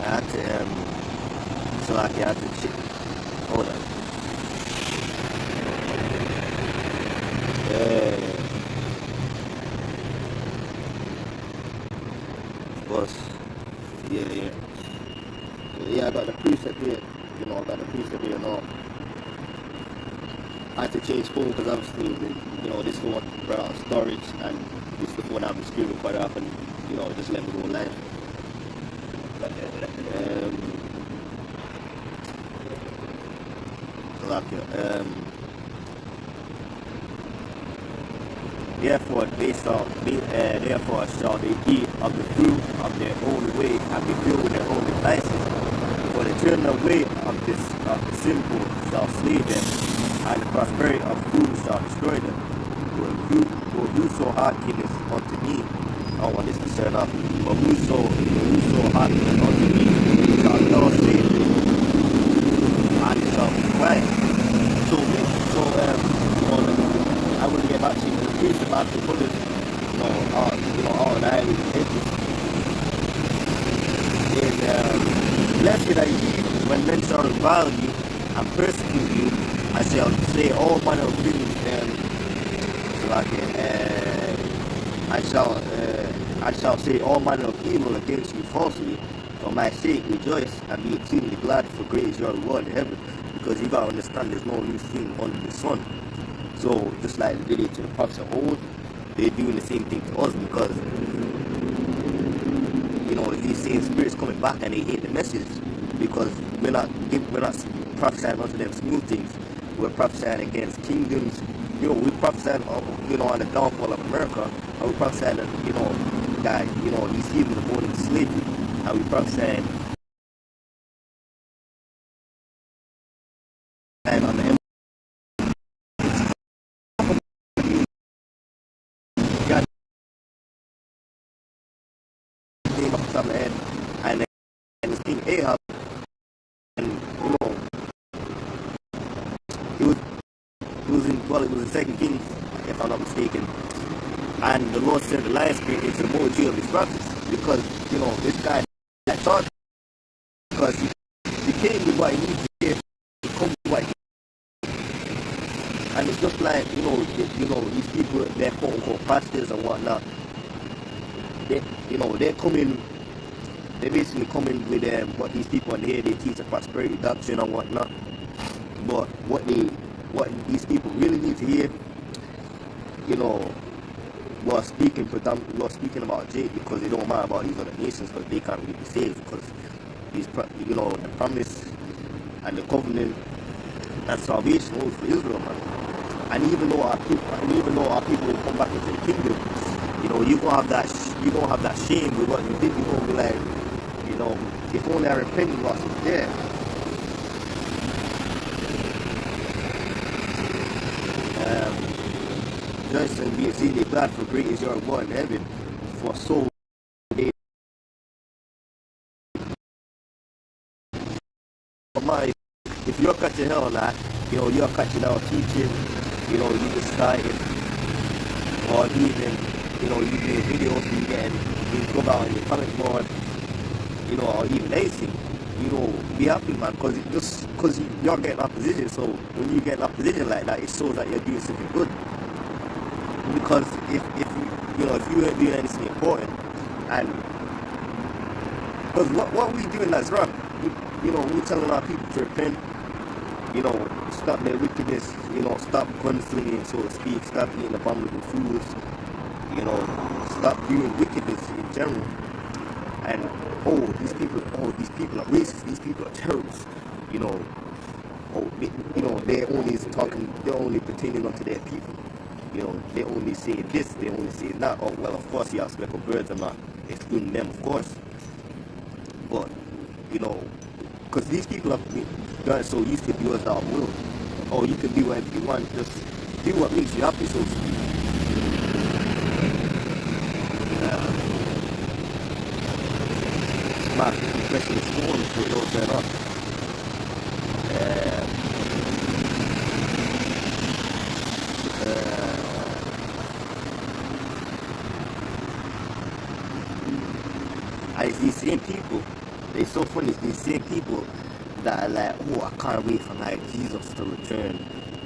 had to, so like I had to check, hold on. Was, yeah. Yeah, I got the preset here, I got the preset here and all. I had to change phone because obviously, this phone ran out of storage, and this is the phone I've been streaming quite often, just let me go live. Therefore shall they eat of the fruit of their own way and be filled with their own devices. For the children away of the simple shall slay them, and the prosperity of fools shall destroy them. For whoso hearkeneth unto me, I don't want this to turn off, but whoso hearkeneth unto me shall thou save them, and shall be quiet. I will get back to you. The priest about to put it, all the hedges. Blessed are you when men shall revile you and persecute you, I shall say all manner of things. I shall say all manner of evil against you falsely. For my sake, rejoice and be exceedingly glad, for great is your reward in heaven. Because you gotta understand, there's no new thing under the sun. So just like they did to the prophets of old, they're doing the same thing to us, because these same spirits coming back and they hate the message, because we're not prophesying unto them smooth things. We're prophesying against kingdoms. We prophesying on the downfall of America, and we prophesying that these heathens are born into slavery, and we prophesying on the and this King Ahab, and it was in Second Kings, if I'm not mistaken, and the Lord sent the lion spirit into the multitude of his prophets, because this guy thought, because he came with what he needed to hear, he come with what he and it's just like these people, they're quote unquote pastors and whatnot. They're coming. They basically come in with what these people on here, they teach a prosperity doctrine and whatnot. But what these people really need to hear, we're speaking about Jake, because they don't matter about these other nations, because they can't really be saved, because the promise and the covenant and salvation was for Israel, man. And even though our people will come back into the kingdom, you don't have that shame with what you did. You're gonna be like, if only I repented whilst I was there. Rejoice and be exceedingly glad, for great is your reward in heaven. For so they if you're catching hell now, you're catching out teaching, you just starting, or even you doing videos, you go out in the comment board, or even anything, be happy, man, because you're getting opposition. So when you get opposition like that, it shows that you're doing something good. Because if you ain't doing anything important, and because what we doing that's wrong, we telling our people to repent, stop their wickedness, stop gunslinging, so to speak, stop eating abominable foods, stop doing wickedness in general. And these people are racist, these people are terrorists, they're only pertaining unto their people. They only say this, they only say that. Oh, well, of course, yeah, speckled birds are not excluding them, of course. But, because these people have gotten so used to do as our will. Oh, you can do whatever you want, just do what makes you happy, so to speak. My pressing is form, so it don't turn off. And it's these same people it's so funny. These same people that are like, oh, I can't wait for like Jesus to return.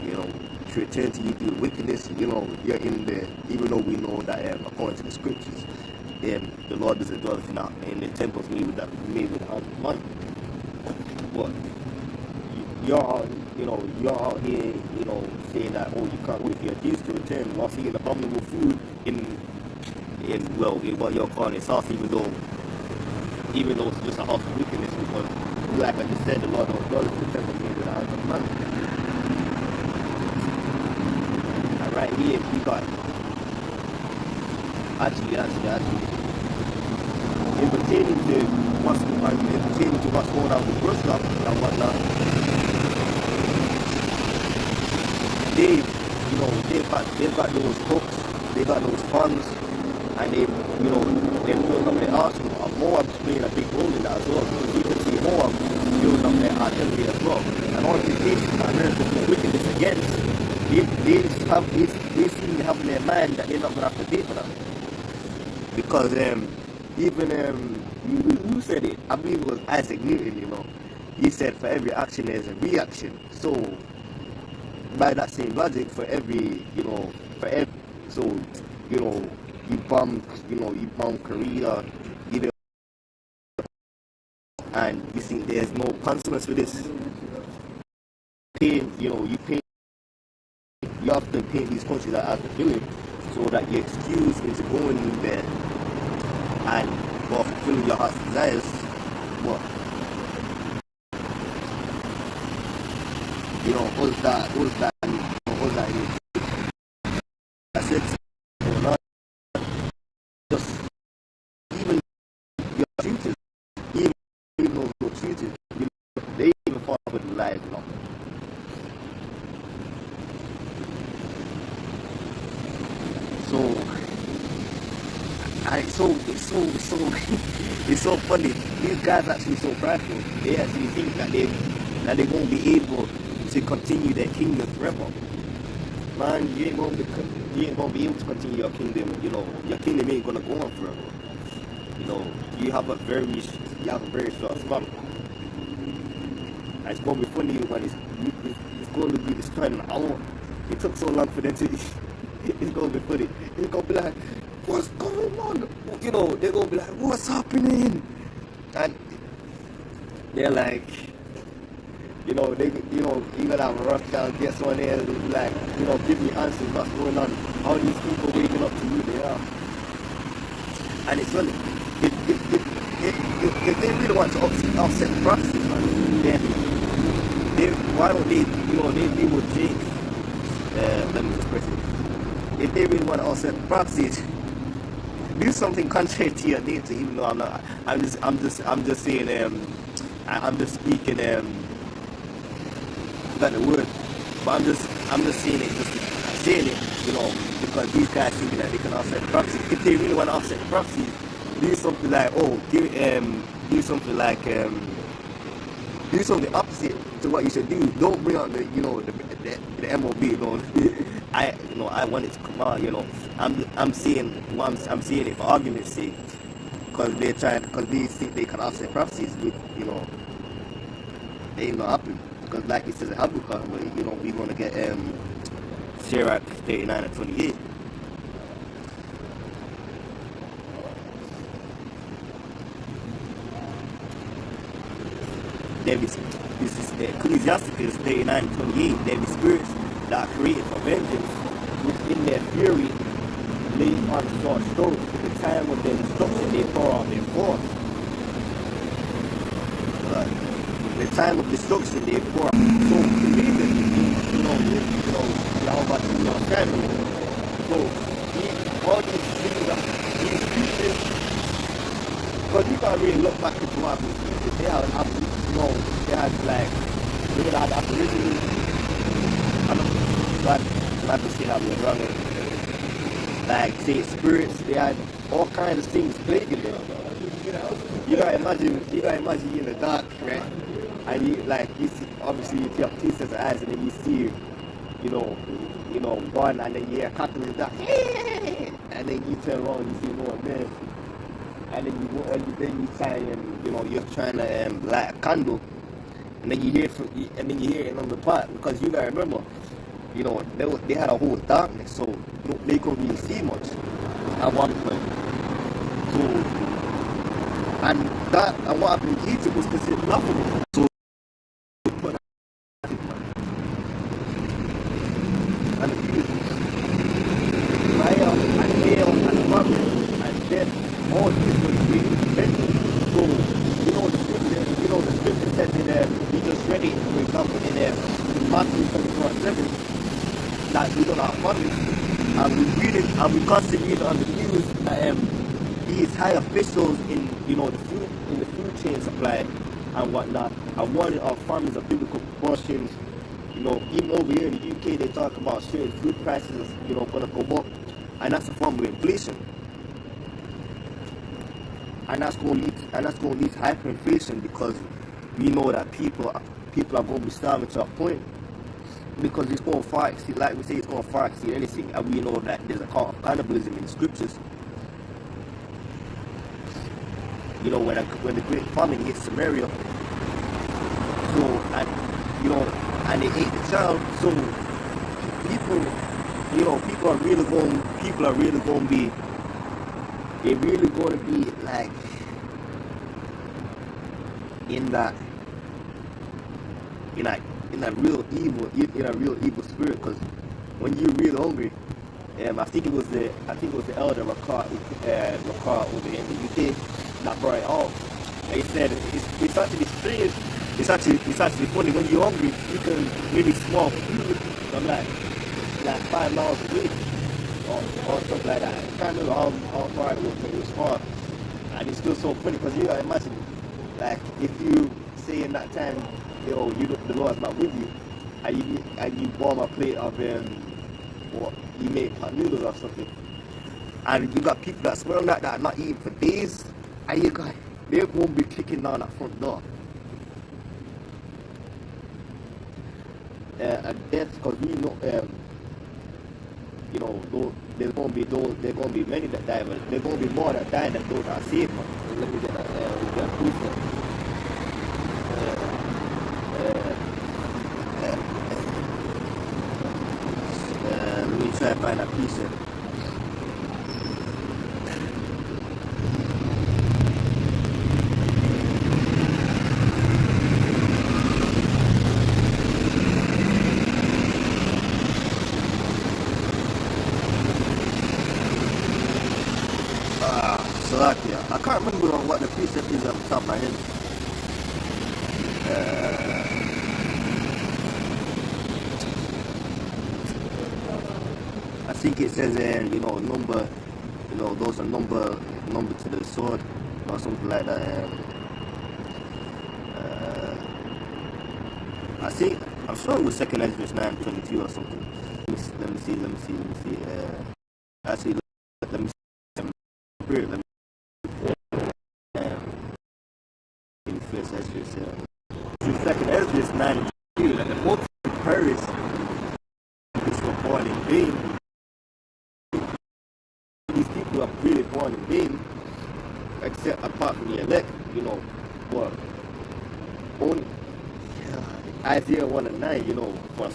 You know, to return to you through wickedness. You know, you're in there, even though we know that according to the scriptures, the Lord doesn't dwell in the temples made with hands of money. But you're out here, saying that, oh, you can't wait for your Jesus to return while eating abominable food in what you're calling a house, even though it's just a house of wickedness, because like I just said, the Lord don't dwell in the temple made with hands of money. And right here we got actually in pertaining to what's going on with Russia and whatnot, they've got those books, they got those funds, and they've built up their arsenal. Moab's playing a big role in that as well, because you can see Moab building up their artillery as well. And all these nations that America put wickedness against, they seem to have in their mind that they're not going to have to pay for that. Because even who said it? I believe it was Isaac Newton. He said for every action there's a reaction. So by that same logic, you bomb Korea, and you think there's no consequence for this. You often paint these countries as the villain, so that you're excused into going in there and fulfilling your heart's desires. But all that that's it. Just even your tutors, even those who are tutors, they even fall with the lies, So it's so funny. These guys are actually so prideful. They actually think that they won't be able to continue their kingdom forever. Man, you ain't gonna be able to continue your kingdom. Your kingdom ain't gonna go on forever. You have a very short span. And it's gonna be funny when it's going to be destroyed in an hour. It took so long for them to. It's gonna be funny. It's gonna be like, what's going on? They're gonna be like, what's happening? And they're like, you're gonna have a rush down, get someone there, like, give me answers, what's going on? How these people waking up to who they are? And it's funny. If they really want to offset the process, man, then why don't they deal with Jake? Let me just press it. If they really want to offset the proxies, do something contrary to your nature. Even though I'm not, I'm just saying. I'm just speaking. Got the word, but I'm just saying it, because these guys think that they can offset proxies. If they really want to offset proxies, do something like do something opposite to what you should do. Don't bring out the MOB loan. I want it to come out. I'm saying it for argument's sake, because they think they can offset proxies with they ain't gonna happen. Because like it says in Habakkuk, we're gonna get Sirach 39 and 28. This is Ecclesiasticus 39 and 28. There be spirits that are created for vengeance, which in their fury lay on short strokes. At the time of their destruction, they pour out their force. The time of destruction, they pour out. So the reason, how about family. So all these things that these creatures, because you can't really look back into what happened. They had aboriginals. I'm not to say that we're wrong. Like say spirits, they had all kinds of things plaguing them. You gotta imagine you in the dark, right? And you see, obviously you have two sets of eyes, and then you see, one, and then you hear a cockle in the dark, and then you turn around and you see no one there. and then you go and then you try and you're trying to light a candle, and then you hear it on the pot, because you gotta remember, they had a whole darkness, so they couldn't really see much at one point. So, and what happened in Egypt was considered laughable. So, and fire and hail and famine and death, all this was being invented. So, the scripture says in we just read it, for example, in Matthew 24:7, that we don't have famine, and we read it, and we constantly read it on the news that these high officials in the food chain supply and whatnot are warning of farmers of biblical proportions. Even over here in the UK, they talk about certain food prices, gonna go up, and that's a form of inflation, and that's gonna lead to hyperinflation, because we know that people are gonna be starving to a point, because it's gonna far exceed, like we say, it's gonna far exceed anything, and we know that there's a call of cannibalism in the scriptures. When the great famine hit Samaria, so and they ate the child, so people are really going to be like in that real evil spirit, because when you're real hungry, I think it was the elder Rakar over in the UK that brought it out. He said it's actually strange. It's actually funny, when you're hungry, you can maybe small food from like 5 miles away or stuff like that. I can't remember how far it was, but it was far. And it's still so funny, because you gotta imagine, like, if you say in that time, the Lord's not with you, and you warm a plate of or you make hot noodles or something, and you got people that smell like that are not eating for days, and they're gonna be kicking down that front door. And death, because we know, there's gonna be many that die, but there's gonna be more that die than those that are saved. Let me get that proof. Let me try to find that piece. I can't remember what the precept is off the top of my head. I think it says number, those are number to the sword or something like that. I'm sure it was 2 Ezra 9:22 or something. Let me see. Actually, let me see. First Ezra 2 Ezra 9:22, that the multitude perished which were born in vain. These people are really born in vain, except apart from the elect, what only Isaiah 1:9, for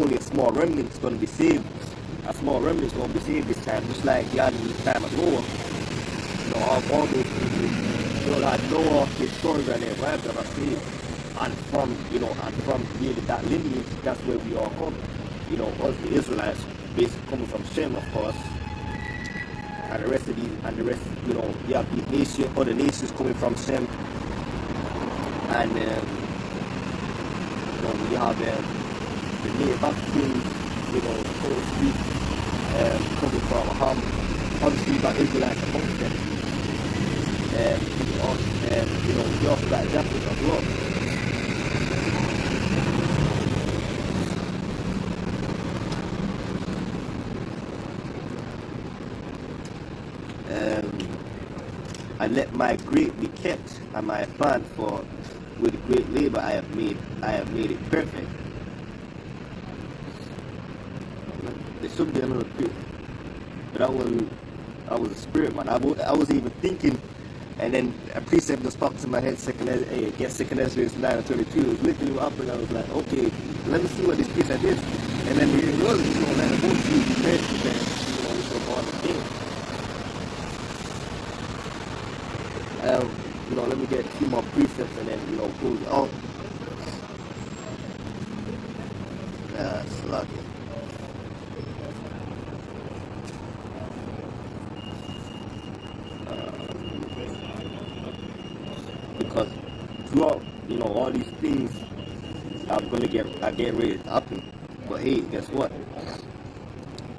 only a small remnant is going to be saved. A small remnant is going to be saved this time, just like the time of Noah. All those people, like Noah, his sons and their wives that are saved, and from really that lineage, that's where we all come. Us the Israelites, basically coming from Shem, of course, and the rest, you have these other nations coming from Shem, and you have the native Africans, so to speak, coming from Ham. Obviously, you got Israelites amongst them. You also got Japheth as well. And let my grape be kept, and my plant, for with great labor I have made it perfect. There should be another bit, but that was a spirit, man. I was even thinking And then a precept just popped in my head, second Ezra 9:22. It was literally what happened. I was like, okay, let me see what this precept is. And then it was, like a whole few verses there, which were on the thing. Let me get a few more precepts and then, close it out. It's lucky. Because throughout, all these things are get ready to happen. But hey, guess what?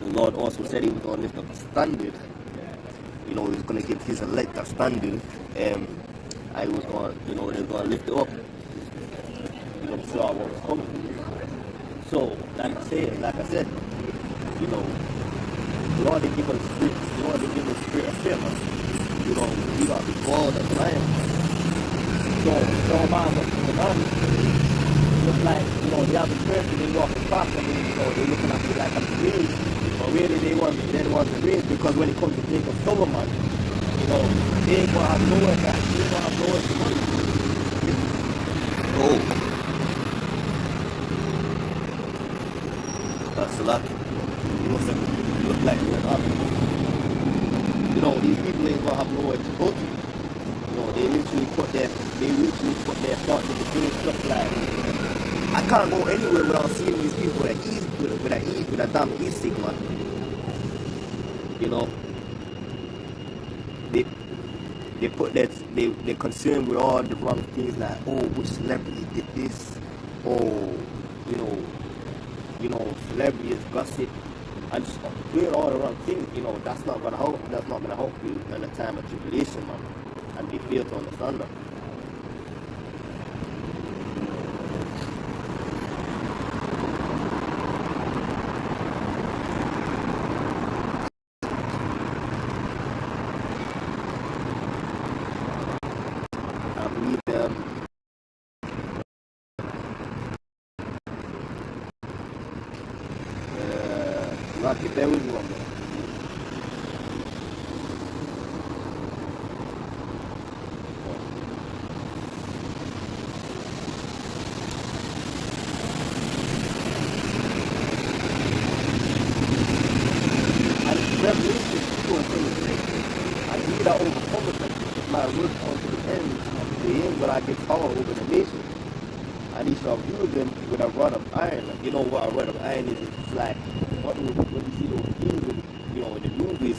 The Lord also said He was going to lift up a standard. He was going to give His elect a standard. I was going, He was going to lift it up. Throughout what was coming. So, like I said, the Lord didn't give us spirit of fear. We got to be bold and blind. So, don't mind what's going on. Look like, the average person, they walk across and they're looking at you like a breeze. But really, they're the ones to breeze, because when it comes to Jacob Solomon, they ain't gonna have nowhere to money. Oh. That's a lot. Look like you're up. These people ain't gonna have nowhere to go to. They literally put their thoughts into doing stuff like, I can't go anywhere without seeing these people with a damn e-sigma. They're concerned with all the wrong things, like, oh, which celebrity did this, celebrities gossip, and just doing all the wrong things. That's not gonna help you in a time of tribulation, man. And they fail to understand that. I believe Lucky, bear with me one minute. Revelation 2:23. And he that overcometh and keepeth my word unto the end of the end, will I give power over the nation. And he shall rule them with a rod of iron. You know what a rod of iron is? It's like when you see those things in the movies,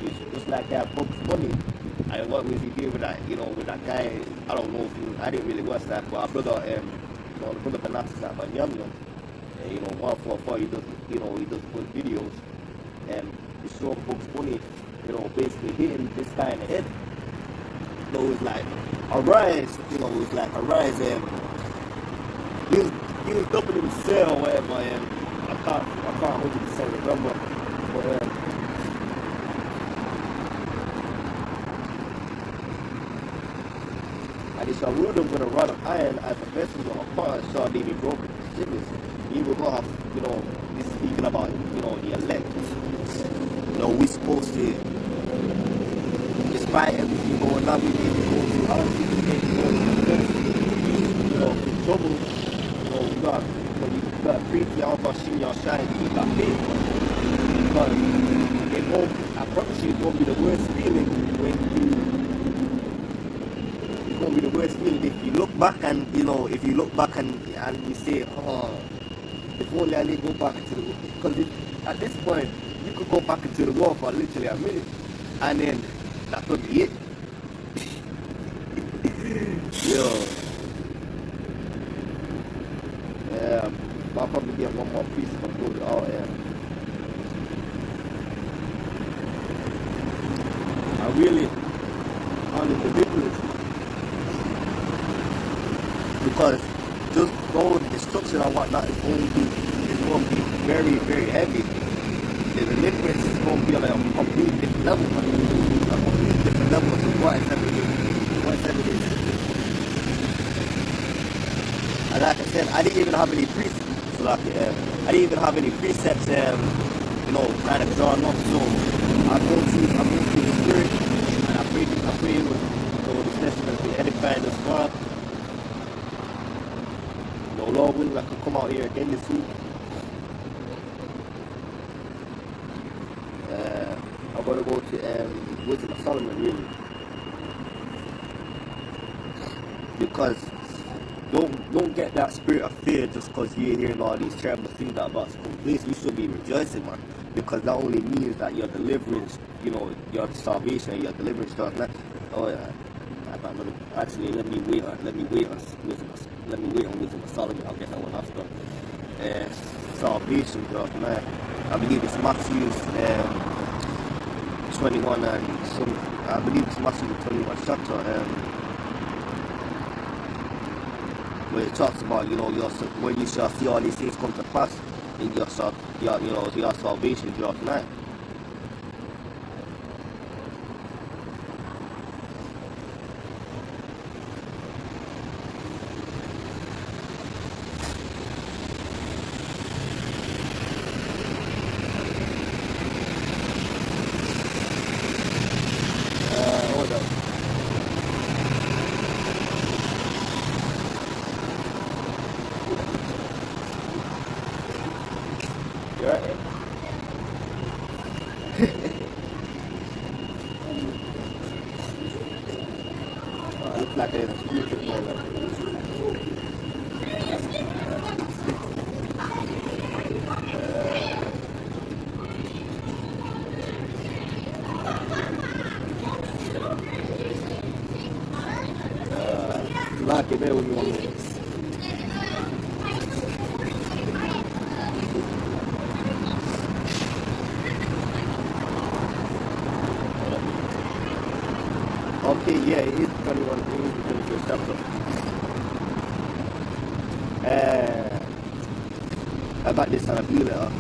it's just like that Bugs Bunny. And what was he doing with that, with that guy? I don't know I didn't really watch that, but our brother, the brother pronounces that, but Yum Yum. 144, he does good videos, and he showed Bugs Bunny, basically hitting this guy in the head. It was like, arise, he was dumping himself or whatever, I can't 100% remember, but and he shall rule them with a rod of iron, as the vessels of a pot shall they be broken to shivers. He will go have, this speaking about, the elect. We're supposed to, despite everything going on, we need to go through our in trouble. We got to preach y'all about shooting y'all shine, keep our faith. Because I promise you, it's going to be the worst feeling it's going to be the worst feeling if you look back and, and you say, oh, if only I didn't go back into the war. Because at this point, you could go back into the war for literally a minute, and then that could be it. I'll probably get one more piece of food. I really found it ridiculous, because just going destruction and whatnot is going to be very, very heavy. The deliverance is going to be on a completely different level, man. A completely different level to what it's ever been. And like I said, I didn't even have any precepts. I didn't even have any precepts, kind of drawn up. So I'm going to gonna go to Wisdom of Solomon really, because don't get that spirit of fear just because you're hearing all these terrible things that about to come place. You should be rejoicing, man, because that only means that your deliverance, your salvation, your deliverance starts now. Oh yeah. Actually, let me wait on Wisdom of Solomon. I'll get that one after. Salvation, God, man. I believe it's Matthew 21 and some. I believe it's Matthew 21 chapter. Where it talks about, when you shall see all these things come to pass in your salvation throughout tonight. Hold up. You alright? Looks like there's a screw trip going on. Lock it, bear with me 1 minute. Okay, yeah, it is 21. It is the 21st chapter. I got this on a blue letter.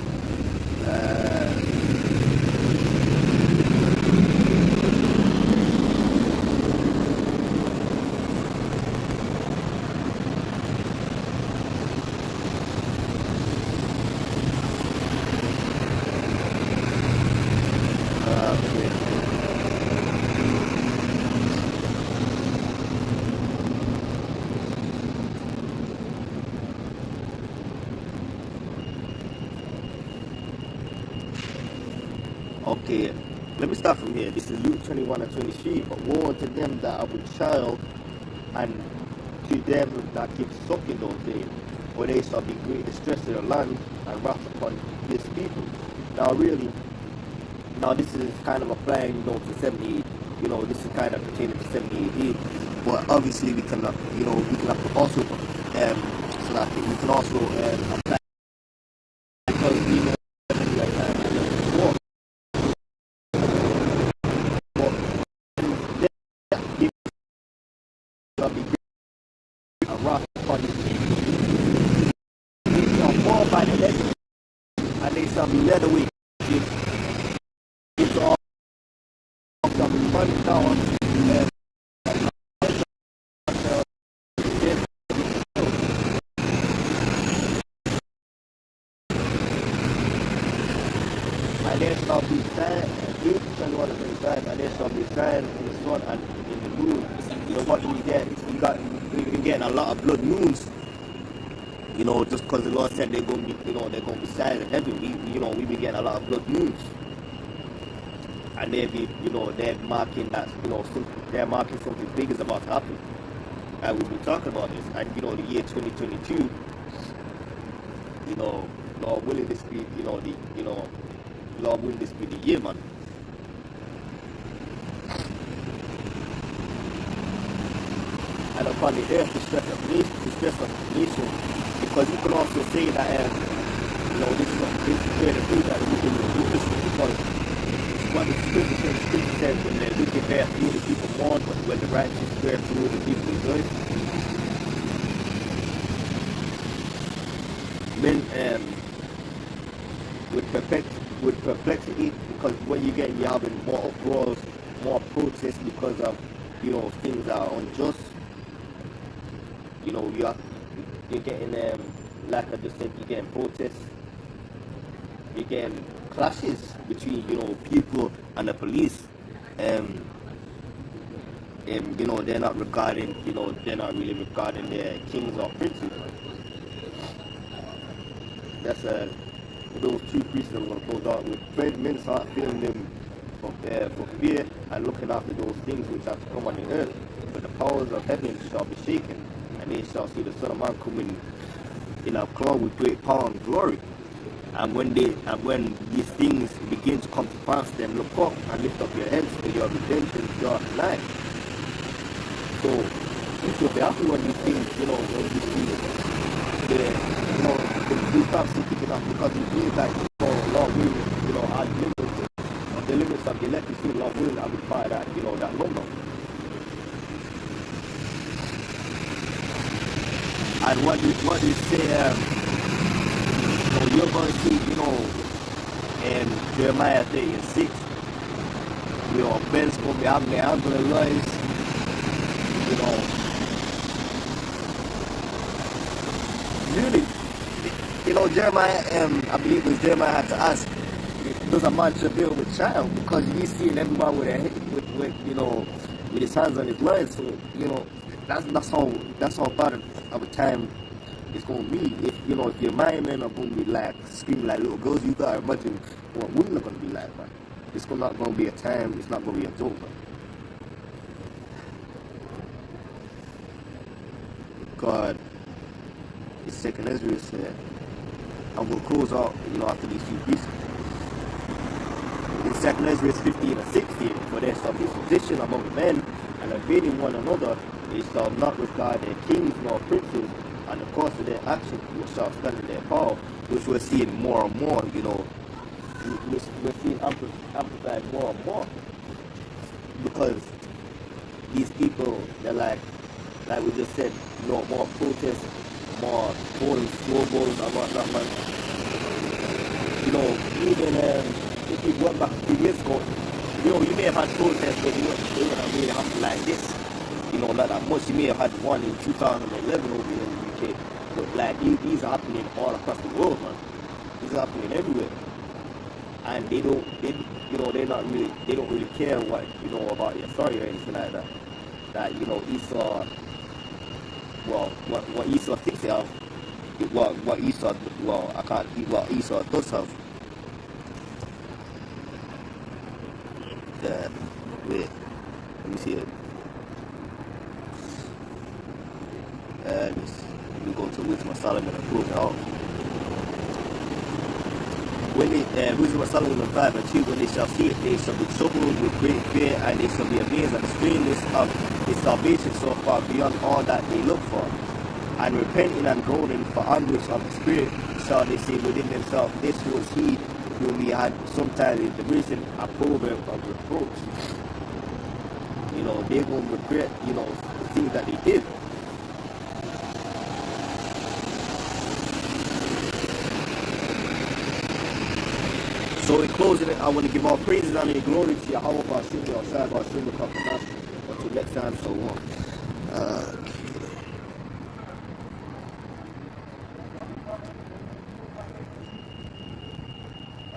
Okay, let me start from here. This is Luke 21 and 23. But woe unto them that are with child, and to them that keep sucking those days, for they shall be great distress in the land, and wrath upon this people. Now this is kind of applying, to 70, this is kind of pertaining to 70 AD. But obviously we can, also, so that we can also apply, because we know shall be great and wrath upon this people. They shall fall by the hedges, and they shall be led away. It's all shall be running down, and there shall be sand, Luke 21 and 25, and there shall be sand in the sun and in the moon. What do we get? We've been getting a lot of blood moons. Just because the Lord said they're going to be, they're going to be sad in heaven. We've been getting a lot of blood moons. And they're marking that, they're marking something big is about to happen. And we've been talking about this. And, the year 2022, Lord willing this be, Lord willing this be the year, man. And upon the earth, distress of nation, because you can also say that, this is where the fruit that we can do this, because what the scripture says, when the wicked bear fruit, the people mourn, but when the righteous bear fruit, the people rejoice. Then, with perplexity, because when you're having more uproars, more protests because of, things that are unjust. You're getting, like I just said, you're getting protests, you're getting clashes between, people and the police. They're not really regarding their kings or princes. That's those two priests I'm going to close out with. Men start feeling them for fear and looking after those things which are to come on the earth. But the powers of heaven shall be shaken, and they shall see the Son of Man coming in a cloud with great power and glory. And when these things begin to come to pass, then look up and lift up your heads, for your redemption draws nigh. So you should be happy when these things, when you see you start seeking up, because it feels like, Lord willing, our the limits of the elect, you see, Lord willing, I will find that, that number. And what you say, you're going to see, in Jeremiah 36, Ben's going to be having the ambulance, really, Jeremiah, I believe it was Jeremiah had to ask, does a man travail with child? Because he's seeing everyone with his hands on his loins. So, that's how bad of a time it's gonna be. If your mind men are gonna be like screaming like little girls, you gotta imagine what women are gonna be like, man. It's not gonna be a time, it's not gonna be a joke, man. God, it's second Ezra said, I'm gonna close out, after these few pieces. In 2 Ezra 15 and 16, for there shall be sedition among men, and invading one another, they shall not regard their kings nor princes, and the course of their action which shall stand in their power, which we're seeing more and more, we're seeing amplified more and more. Because these people, they're like we just said, more protests, more pulling snowballs and whatnot, man. Even if you went back a few years ago, you may have had protests, but they wouldn't really happen like this. Not that much. You may have had one in 2011 over here in the UK, but like these are happening all across the world, man. These are happening everywhere, and they don't really care what about your story or anything like that. That Esau, what Esau thinks they have, what Esau, I can't eat what Esau does have. Wait, let me see it. We go to Wisdom of Solomon and prove it out. When Wisdom of Solomon 5 and 2, when they shall see it, they shall be troubled with great fear, and they shall be amazed at the strangeness of his salvation so far beyond all that they look for. And repenting and groaning for anguish of the spirit, shall they say within themselves, this was he whom we had sometimes in derision, a proverb of reproach. They're going to regret, the things that they did. So in closing, I want to give all praises and glory to Yahweh, Until next time, so on.